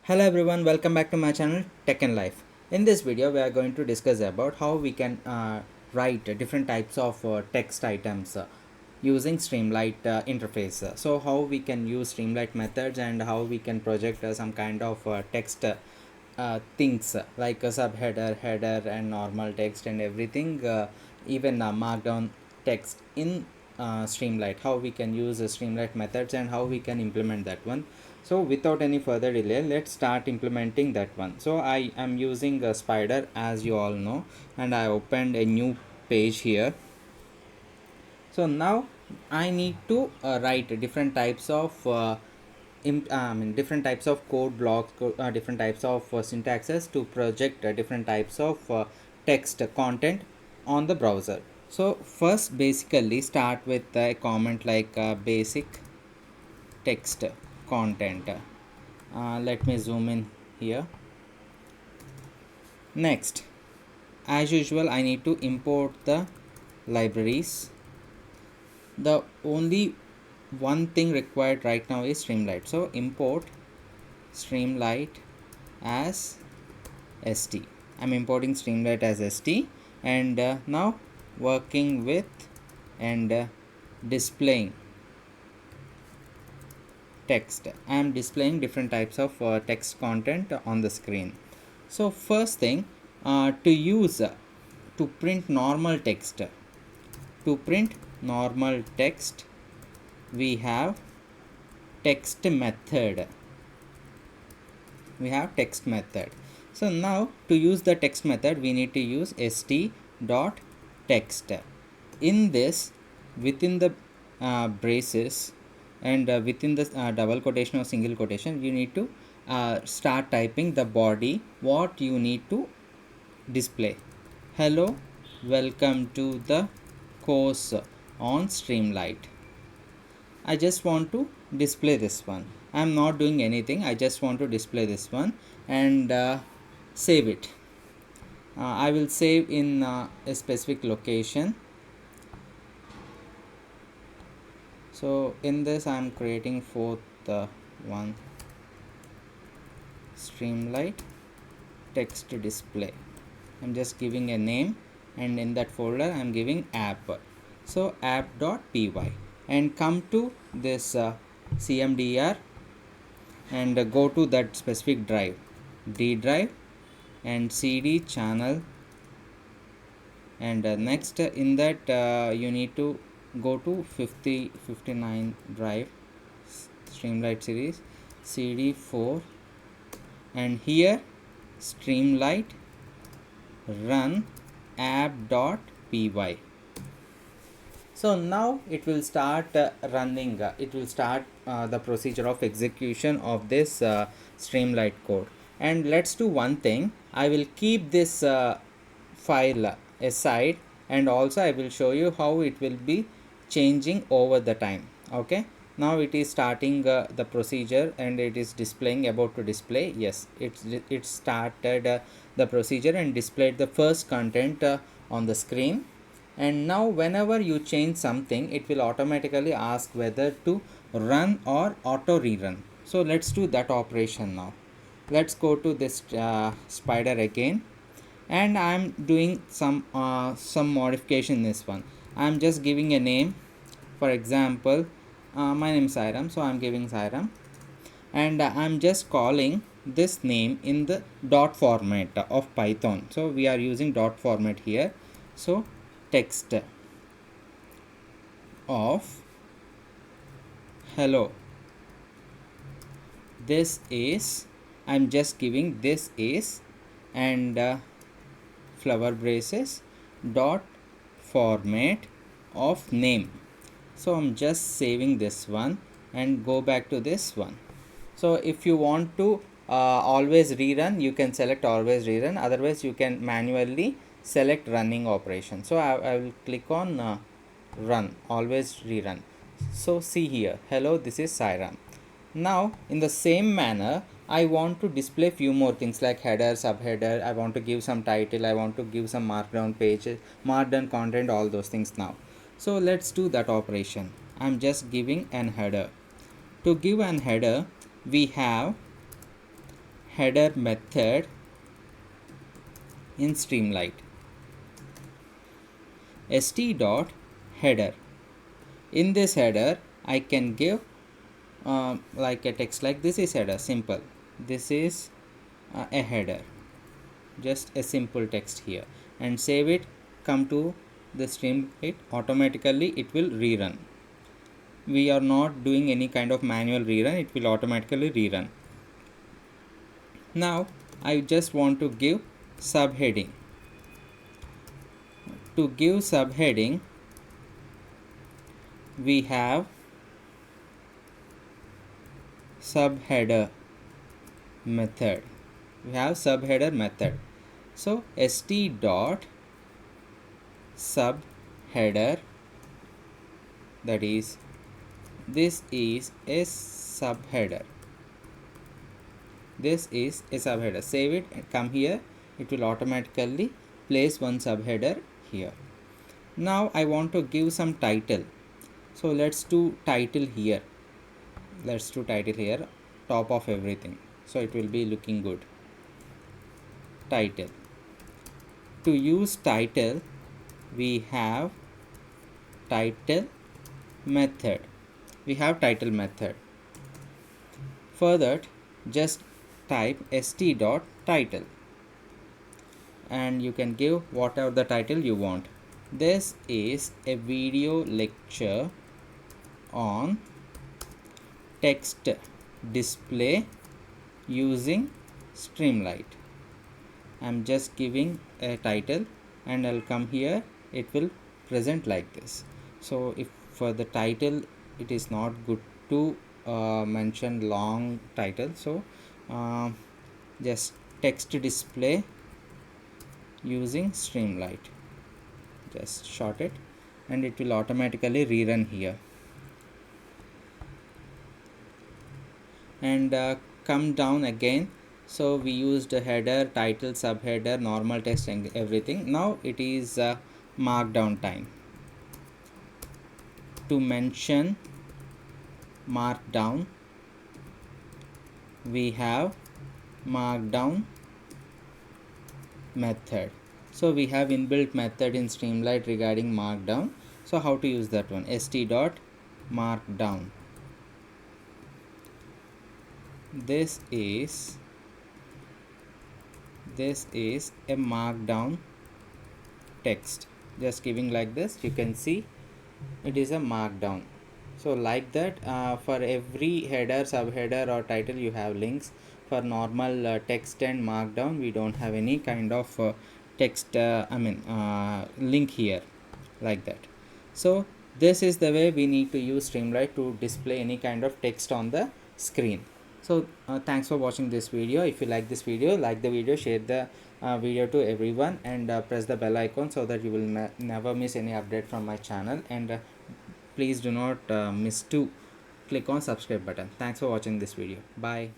Hello everyone, welcome back to my channel Tech and Life. In this video we are going to discuss about how we can write different types of text items using Streamlit interface. So how we can use Streamlit methods and how we can project some kind of text things like a subheader, header and normal text and everything, even markdown text in Streamlit. How we can use Streamlit methods and how we can implement that one. So without any further delay, let's start implementing that one. So I am using a spider, as you all know, and I opened a new page here. So now I need to write different types of different types of code blocks, different types of syntaxes to project different types of text content on the browser. So first, basically start with a comment like basic text content. Let me zoom in here. Next, as usual, I need to import the libraries. The only one thing required right now is Streamlit. So import Streamlit as st. I'm importing Streamlit as st, and now working with and displaying text. I am displaying different types of text content on the screen. So first thing, to use to print normal text, we have text method. So now to use the text method, we need to use st.text. In this, within the braces and within the double quotation or single quotation, you need to start typing the body, what you need to display. Hello, welcome to the course on Streamlit. I just want to display this one. I am not doing anything, I just want to display this one and save it. I will save in a specific location. So in this I am creating fourth one, Streamlit text display. I'm just giving a name, and in that folder I'm giving app. So app.py, and come to this cmdr and go to that specific drive, D drive, and cd channel, and next in that you need to go to 59 drive, Streamlit series, cd4, and here Streamlit run app.py. So now it will start running, it will start the procedure of execution of this Streamlit code. And let's do one thing, I will keep this file aside, and also I will show you how it will be changing over the time. Okay, now it is starting the procedure and it is displaying, about to display. Yes, it started the procedure and displayed the first content on the screen. And now whenever you change something, it will automatically ask whether to run or auto rerun. So let's do that operation now. Let's go to this spider again, and I'm doing some modification in this one. I'm just giving a name. For example, my name is Sairam, so I'm giving Sairam, and I'm just calling this name in the dot format of Python. So we are using dot format here. So text of hello, this is, I'm just giving this is, and flower braces dot format of name. So I'm just saving this one and go back to this one. So if you want to always rerun, you can select always rerun, otherwise you can manually select running operation. So I will click on run, always rerun. So see here, hello, this is Sairam. Now in the same manner, I want to display few more things like header, subheader, I want to give some title, I want to give some markdown pages, markdown content, all those things now. So let's do that operation. I'm just giving an header. To give an header, we have header method in Streamlit. st dot header. In this header I can give like a text like this is header, simple. This is a header, just a simple text here, and save it. Come to the Streamlit, automatically it will rerun. We are not doing any kind of manual rerun, it will automatically rerun. Now I just want to give subheading. To give subheading, we have subheader method. So st dot subheader, that is, this is a subheader. Save it and come here, it will automatically place one subheader here. Now I want to give some title, so let's do title here. Top of everything, so it will be looking good. Title. To use title, we have title method. For that, just type st dot title, and you can give whatever the title you want. This is a video lecture on text display using Streamlit. I'm just giving a title, and I'll come here, it will present like this. So if for the title it is not good to mention long title, so just text display using Streamlit, just short it, and it will automatically rerun here. And come down again. So we used a header, title, subheader, normal text, and everything. Now it is markdown time. To mention markdown, we have markdown method. So we have inbuilt method in Streamlit regarding markdown. So how to use that one? st dot markdown. This is a markdown text, just giving like this, you can see it is a markdown. So like that, for every header, subheader or title you have links. For normal text and markdown, we don't have any kind of text link here, like that. So this is the way we need to use Streamlit to display any kind of text on the screen. So thanks for watching this video. If you like this video, like the video, share the video to everyone, and press the bell icon so that you will never miss any update from my channel. And please do not miss to click on subscribe button. Thanks for watching this video. Bye.